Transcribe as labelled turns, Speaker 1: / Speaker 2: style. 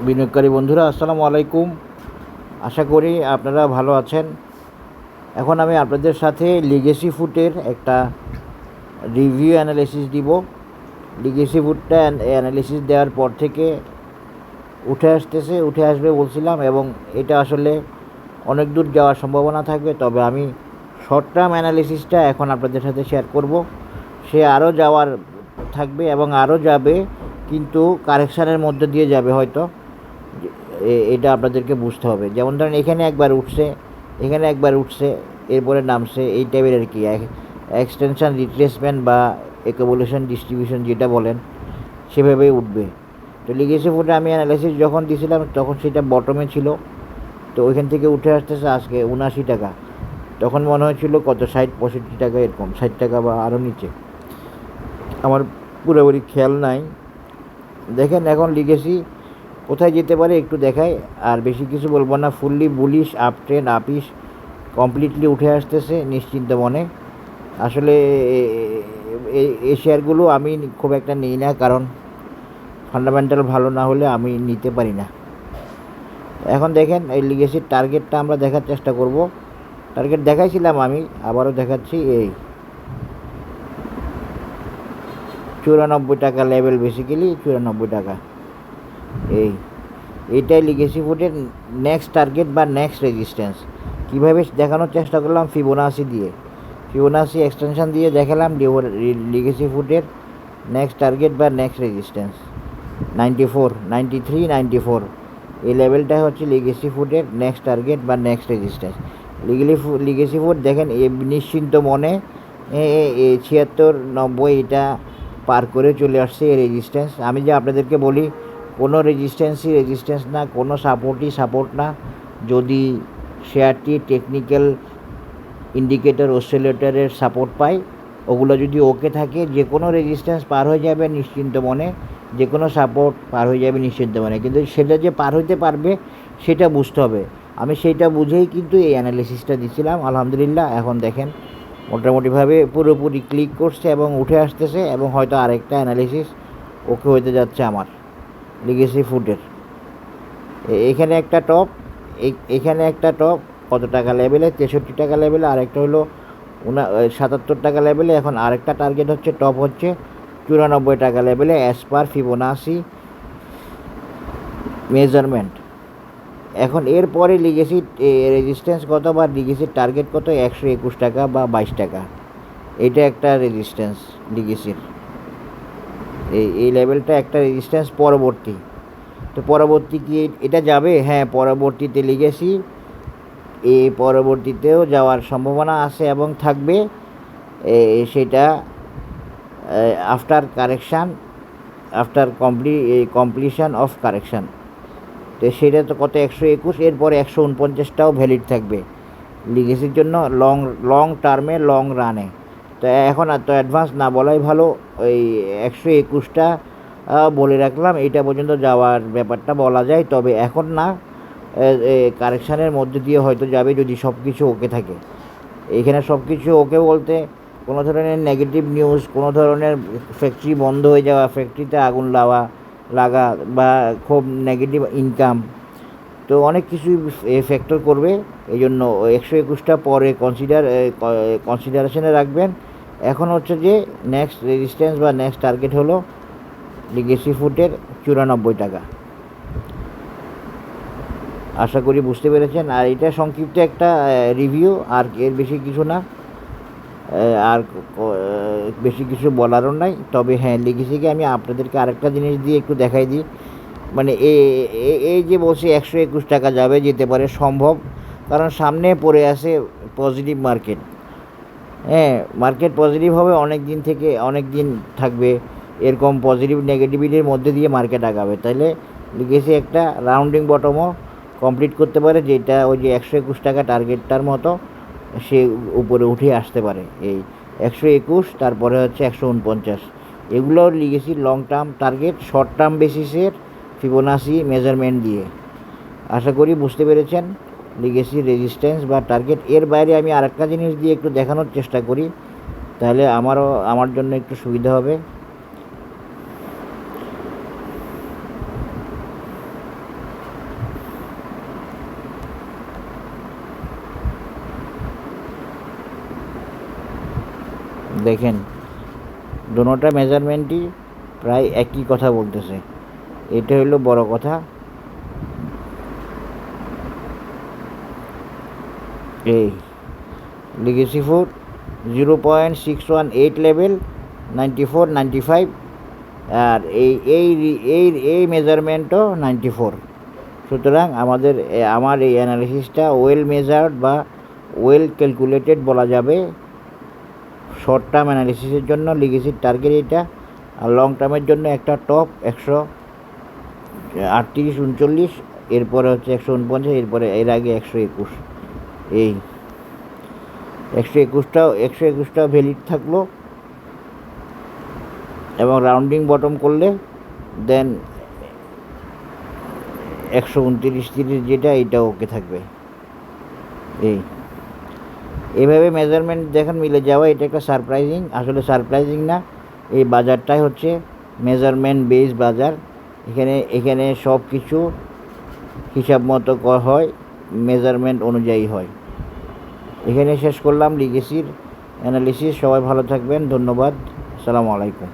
Speaker 1: বিনিয়োগকারী বন্ধুরা আসসালামু আলাইকুম। আশা করি আপনারা ভালো আছেন। এখন আমি আপনাদের সাথে লিগেসি ফুডের একটা রিভিউ অ্যানালিসিস দিব। লিগেসি ফুডটা অ্যানালিসিস দেওয়ার পর থেকে উঠে আসবে বলছিলাম, এবং এটা আসলে অনেক দূর যাওয়ার সম্ভাবনা থাকবে। তবে আমি শর্ট টার্ম অ্যানালিসিসটা এখন আপনাদের সাথে শেয়ার করব। সে আরও যাওয়ার থাকবে এবং আরও যাবে, কিন্তু কারেকশানের মধ্যে দিয়ে যাবে হয়তো। এটা আপনাদেরকে বুঝতে হবে। যেমন ধরেন এখানে একবার উঠছে, এরপরে নামছে, এই টাইপের আর কি। এক্সটেনশান রিট্রেসমেন্ট বা অ্যাকুমুলেশন ডিস্ট্রিবিউশন যেটা বলেন, সেভাবেই উঠবে। তো লিগেসি ফুডে আমি অ্যানালাইসিস যখন দিয়েছিলাম তখন সেটা বটমে ছিল। তো ওইখান থেকে উঠে আসতেছে আজকে 79 টাকা। তখন মনে হয়েছিল কত 60-65 টাকা, এরকম 60 টাকা বা আরও নিচে, আমার পুরোপুরি খেয়াল নাই। দেখেন এখন লিগেসি কোথায় যেতে পারে একটু দেখায়, আর বেশি কিছু বলবো না। ফুললি বুলিশ, আপ ট্রেন্ড, আপিস কমপ্লিটলি উঠে আসতেছে নিশ্চিন্ত মনে। আসলে এই শেয়ারগুলো আমি খুব একটা নিই না, কারণ ফান্ডামেন্টাল ভালো না হলে আমি নিতে পারি না। এখন দেখেন এই লিগেসির টার্গেটটা আমরা দেখার চেষ্টা করব। টার্গেট দেখাইছিলাম, আমি আবারও দেখাচ্ছি। এই 94 টাকা লেভেল, বেসিক্যালি 94 টাকা। এইটাই লিগেসি ফুডের নেক্সট টার্গেট বা নেক্সট রেজিস্ট্যান্স। কীভাবে দেখানোর চেষ্টা করলাম, ফিবোনাসি এক্সটেনশন দিয়ে দেখালাম লিগেসি ফুডের নেক্সট টার্গেট বা নেক্সট রেজিস্ট্যান্স 94, 93, 94। এই লেভেলটা হচ্ছে লিগেসি ফুডের নেক্সট টার্গেট বা নেক্সট রেজিস্ট্যান্স। লিগেসি ফুড দেখেন নিশ্চিন্ত মনে 76, 90 এটা পার করে চলে আসছে এই রেজিস্ট্যান্স। আমি যে আপনাদেরকে বলি, কোনো রেজিস্ট্যান্স না, কোনো সাপোর্ট না। যদি শেয়ারটি টেকনিক্যাল ইন্ডিকেটর অসিলেটরের সাপোর্ট পায়, ওগুলো যদি ওকে থাকে, যে কোনো রেজিস্ট্যান্স পার হয়ে যাবে নিশ্চিন্ত মনে, যে কোনো সাপোর্ট পার হয়ে যাবে নিশ্চিন্ত মনে। কিন্তু সেটা যে পার হইতে পারবে সেটা বুঝতে হবে। আমি সেইটা বুঝেই কিন্তু এই অ্যানালিসিসটা দিছিলাম। আলহামদুলিল্লাহ এখন দেখেন মোটামুটিভাবে পুরোপুরি ক্লিক করছে এবং উঠে আসতেছে, এবং হয়তো আরেকটা অ্যানালিসিস ওকে হইতে যাচ্ছে আমার লিগেসি ফুডের। এখানে একটা টপ কত টাকা লেভেলে, 63 টাকা লেভেলে, আরেকটা হলো 77 টাকা লেভেলে। এখন আরেকটা টার্গেট হচ্ছে, টপ হচ্ছে 94 টাকা লেভেলে অ্যাজ পার ফিবোনাসি মেজারমেন্ট। এখন এরপরে লিগেসি রেজিস্ট্যান্স কত বা লিগেসির টার্গেট কত, 121 টাকা বা 22 টাকা। এটা একটা রেজিস্ট্যান্স লিগেসির, এই লেভেলটা একটা রেজিস্ট্যান্স। তো পরবর্তী কি এটা যাবে? হ্যাঁ, পরবর্তীতে লিগেসি পরবর্তীতেও যাওয়ার সম্ভাবনা আছে এবং থাকবে। সেটা আফটার কমপ্লিশন অফ কারেকশান। তো সেটা তো কত, 121, এরপরে 149টাও ভ্যালিড থাকবে লিগেসির জন্য লং টার্মে, লং রানে। তো এখন আর তো অ্যাডভান্স না বলাই ভালো। ওই 121টা বলে রাখলাম, এটা পর্যন্ত যাওয়ার ব্যাপারটা বলা যায়। তবে এখন না, কারেকশানের মধ্যে দিয়ে হয়তো যাবে যদি সব কিছু ওকে থাকে। এখানে সব কিছু ওকে বলতে কোনো ধরনের নেগেটিভ নিউজ, কোনো ধরনের ফ্যাক্টরি বন্ধ হয়ে যাওয়া, ফ্যাক্টরিতে আগুন লাগা বা খুব নেগেটিভ ইনকাম, তো অনেক কিছুই ফ্যাক্টর করবে। এই জন্য 121টা পরে কনসিডারেশনে রাখবেন। এখন হচ্ছে যে নেক্সট রেজিস্ট্যান্স বা নেক্সট টার্গেট হলো লিগেসি ফুডের 94 টাকা। আশা করি বুঝতে পেরেছেন। আর এটা সংক্ষিপ্ত একটা রিভিউ, আর এর বেশি কিছু না, আর বেশি কিছু বলারও নাই। তবে হ্যাঁ, লিগেসিকে আমি আপনাদেরকে আরেকটা জিনিস দিয়ে একটু দেখাই দিই। মানে এই যে বলছি 121 টাকা যাবে, যেতে পারে, সম্ভব, কারণ সামনে পড়ে আছে পজিটিভ মার্কেট। হ্যাঁ, মার্কেট পজিটিভ হবে অনেক দিন থাকবে, এরকম পজিটিভ নেগেটিভিটির মধ্যে দিয়ে মার্কেট আগাবে। তাহলে লিগেসি একটা রাউন্ডিং বটমও কমপ্লিট করতে পারে, যেটা ওই যে 121 টাকা টার্গেটটার মতো সে উপরে উঠে আসতে পারে। এই 121, তারপরে হচ্ছে 149, এগুলো লিগেসির long term target, short term বেসিসের ফিবোনাসি মেজারমেন্ট দিয়ে। আশা করি বুঝতে পেরেছেন লিগেসি রেজিস্ট্যান্স বা টার্গেট। এর বাইরে আমি আরেকটা জিনিস দিয়ে একটু দেখানোর চেষ্টা করি, তাহলে আমার জন্য একটু সুবিধা হবে। দেখেন দোনোটা মেজারমেন্টই প্রায় একই কথা বলতেছে, এটা হলো বড় কথা। এই লিগেসি ফুড 0.618 লেভেল 94, 95, আর এই মেজারমেন্টও 94। সুতরাং আমার এই অ্যানালিসিসটা ওয়েল মেজার্ড বা ওয়েল ক্যালকুলেটেড বলা যাবে। শর্ট টার্ম অ্যানালিসিসের জন্য লিগেসির টার্গেট এটা, আর লং টার্মের জন্য একটা টপ 138, 39, এরপরে হচ্ছে 149, এরপরে এর আগে 121। এই 121টাও ভ্যালিড থাকলো, এবং রাউন্ডিং বটম করলে দেন 129, 30 যেটা এইটা ওকে থাকবে। এইভাবে মেজারমেন্ট দেখেন মিলে যাওয়া, এটা একটা সারপ্রাইজিং। আসলে সারপ্রাইজিং না, এই বাজারটাই হচ্ছে মেজারমেন্ট বেস বাজার। এখানে সব কিছু হিসাব মতো হয়, মেজারমেন্ট অনুযায়ী হয়। এখানে শেষ করলাম লিগেসির অ্যানালিসিস। সবাই ভালো থাকবেন, ধন্যবাদ, আসসালামু আলাইকুম।